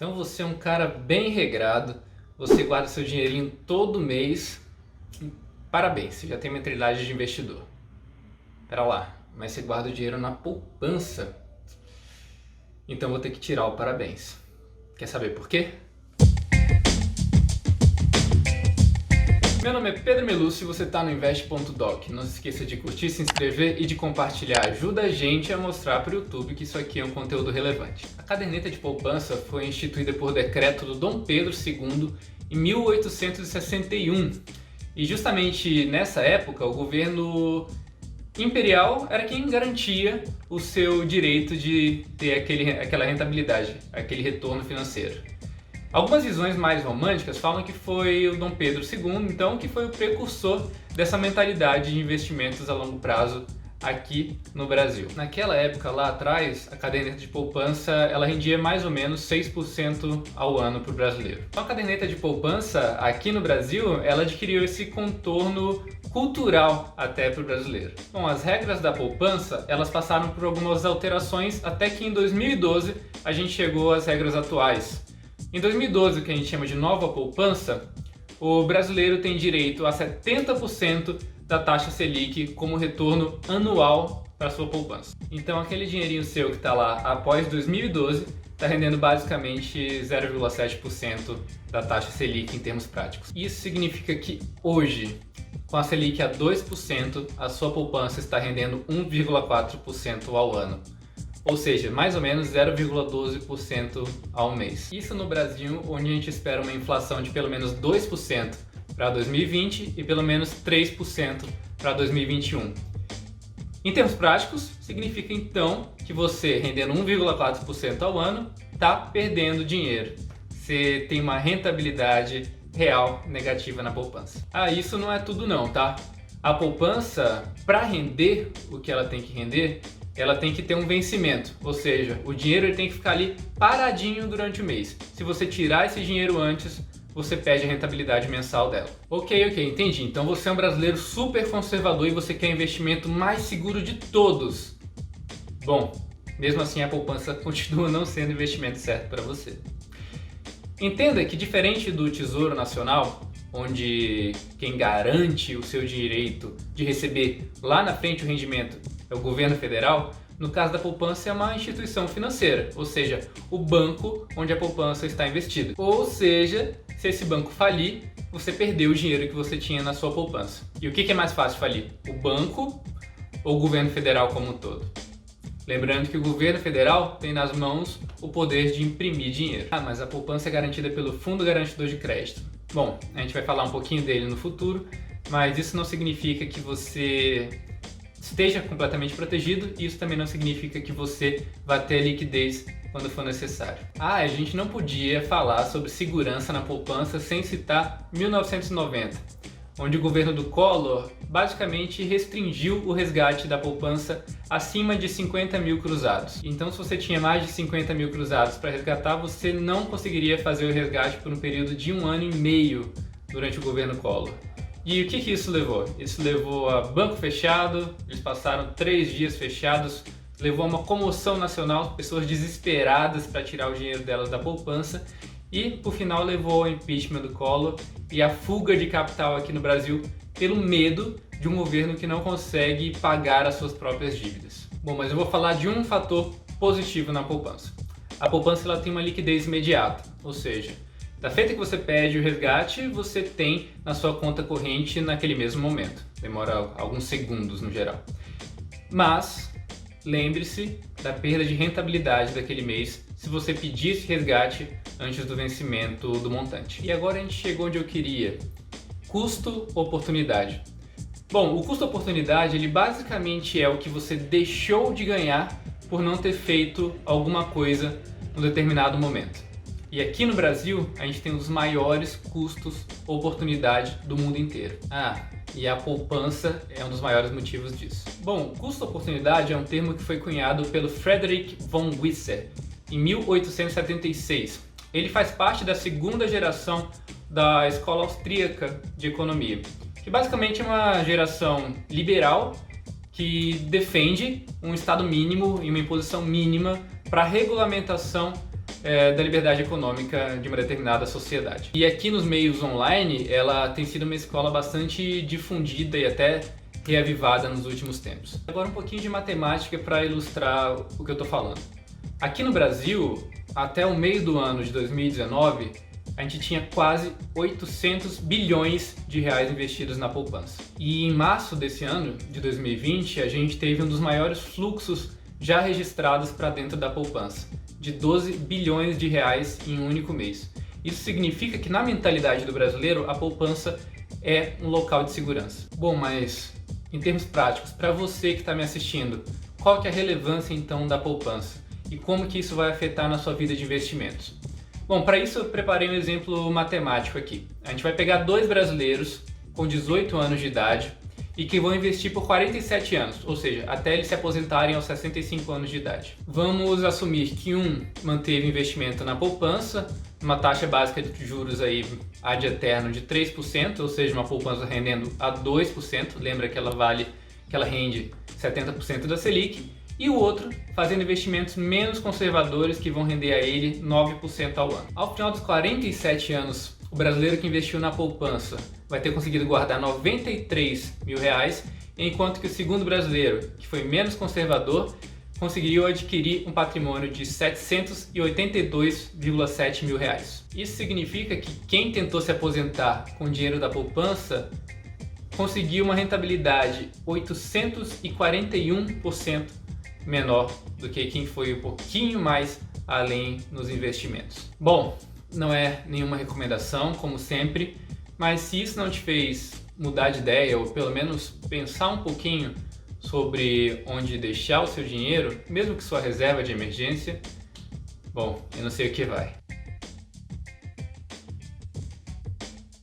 Então você é um cara bem regrado, você guarda seu dinheirinho todo mês. Parabéns, você já tem mentalidade de investidor. Pera lá, mas você guarda o dinheiro na poupança? Então vou ter que tirar o parabéns. Quer saber por quê? Meu nome é Pedro Melúcio e você está no Invest.doc. Não se esqueça de curtir, se inscrever e de compartilhar. Ajuda a gente a mostrar para o YouTube que isso aqui é um conteúdo relevante. A caderneta de poupança foi instituída por decreto do Dom Pedro II em 1861. E justamente nessa época o governo imperial era quem garantia o seu direito de ter aquela rentabilidade, aquele retorno financeiro. Algumas visões mais românticas falam que foi o Dom Pedro II, então, que foi o precursor dessa mentalidade de investimentos a longo prazo aqui no Brasil. Naquela época, lá atrás, a caderneta de poupança ela rendia mais ou menos 6% ao ano para o brasileiro. Então, a caderneta de poupança aqui no Brasil, ela adquiriu esse contorno cultural até para o brasileiro. Bom, as regras da poupança, elas passaram por algumas alterações até que em 2012 a gente chegou às regras atuais. Em 2012, o que a gente chama de nova poupança, o brasileiro tem direito a 70% da taxa Selic como retorno anual para sua poupança. Então aquele dinheirinho seu que está lá após 2012 está rendendo basicamente 0,7% da taxa Selic em termos práticos. Isso significa que hoje, com a Selic a 2%, a sua poupança está rendendo 1,4% ao ano. Ou seja, mais ou menos 0,12% ao mês. Isso no Brasil, onde a gente espera uma inflação de pelo menos 2% para 2020 e pelo menos 3% para 2021. Em termos práticos, significa então que você, rendendo 1,4% ao ano, está perdendo dinheiro. Você tem uma rentabilidade real negativa na poupança. Isso não é tudo não, tá? A poupança, para render o que ela tem que render, ela tem que ter um vencimento, ou seja, o dinheiro ele tem que ficar ali paradinho durante o mês. Se você tirar esse dinheiro antes, você perde a rentabilidade mensal dela. Ok, entendi. Então você é um brasileiro super conservador e você quer o investimento mais seguro de todos. Bom, mesmo assim a poupança continua não sendo o investimento certo para você. Entenda que diferente do Tesouro Nacional, onde quem garante o seu direito de receber lá na frente o rendimento é o governo federal, no caso da poupança é uma instituição financeira, ou seja, o banco onde a poupança está investida. Ou seja, se esse banco falir, você perdeu o dinheiro que você tinha na sua poupança. E o que é mais fácil falir? O banco ou o governo federal como um todo? Lembrando que o governo federal tem nas mãos o poder de imprimir dinheiro. Mas a poupança é garantida pelo Fundo Garantidor de Crédito. Bom, a gente vai falar um pouquinho dele no futuro, mas isso não significa que você esteja completamente protegido e isso também não significa que você vai ter a liquidez quando for necessário. A gente não podia falar sobre segurança na poupança sem citar 1990, onde o governo do Collor basicamente restringiu o resgate da poupança acima de 50 mil cruzados. Então, se você tinha mais de 50 mil cruzados para resgatar, você não conseguiria fazer o resgate por um período de 1 ano e meio durante o governo Collor. E o que isso levou? Isso levou a banco fechado, eles passaram 3 dias fechados, levou a uma comoção nacional, pessoas desesperadas para tirar o dinheiro delas da poupança e, por final, levou ao impeachment do Collor e a fuga de capital aqui no Brasil pelo medo de um governo que não consegue pagar as suas próprias dívidas. Bom, mas eu vou falar de um fator positivo na poupança. A poupança ela tem uma liquidez imediata, ou seja, da feita que você pede o resgate, você tem na sua conta corrente naquele mesmo momento. Demora alguns segundos no geral. Mas lembre-se da perda de rentabilidade daquele mês se você pedir esse resgate antes do vencimento do montante. E agora a gente chegou onde eu queria. Custo-oportunidade. Bom, o custo-oportunidade ele basicamente é o que você deixou de ganhar por não ter feito alguma coisa num determinado momento. E aqui no Brasil, a gente tem os maiores custos-oportunidade do mundo inteiro. E a poupança é um dos maiores motivos disso. Bom, custo-oportunidade é um termo que foi cunhado pelo Friedrich von Wieser em 1876. Ele faz parte da segunda geração da Escola Austríaca de Economia, que basicamente é uma geração liberal que defende um estado mínimo e uma imposição mínima para a regulamentação da liberdade econômica de uma determinada sociedade. E aqui nos meios online, ela tem sido uma escola bastante difundida e até reavivada nos últimos tempos. Agora um pouquinho de matemática para ilustrar o que eu estou falando. Aqui no Brasil, até o meio do ano de 2019, a gente tinha quase 800 bilhões de reais investidos na poupança. E em março desse ano, de 2020, a gente teve um dos maiores fluxos já registrados para dentro da poupança, de 12 bilhões de reais em um único mês. Isso significa que na mentalidade do brasileiro, a poupança é um local de segurança. Bom, mas em termos práticos, para você que está me assistindo, qual que é a relevância então da poupança? E como que isso vai afetar na sua vida de investimentos? Bom, para isso eu preparei um exemplo matemático aqui. A gente vai pegar dois brasileiros com 18 anos de idade e que vão investir por 47 anos, ou seja, até eles se aposentarem aos 65 anos de idade. Vamos assumir que um manteve investimento na poupança, uma taxa básica de juros aí ad eterno de 3%, ou seja, uma poupança rendendo a 2%, lembra que ela rende 70% da Selic, e o outro fazendo investimentos menos conservadores que vão render a ele 9% ao ano. Ao final dos 47 anos, o brasileiro que investiu na poupança vai ter conseguido guardar 93 mil reais, enquanto que o segundo brasileiro, que foi menos conservador, conseguiu adquirir um patrimônio de 782,7 mil reais. Isso significa que quem tentou se aposentar com o dinheiro da poupança conseguiu uma rentabilidade 841% menor do que quem foi um pouquinho mais além nos investimentos. Bom, não é nenhuma recomendação, como sempre, mas se isso não te fez mudar de ideia ou pelo menos pensar um pouquinho sobre onde deixar o seu dinheiro, mesmo que sua reserva de emergência, bom, eu não sei o que vai.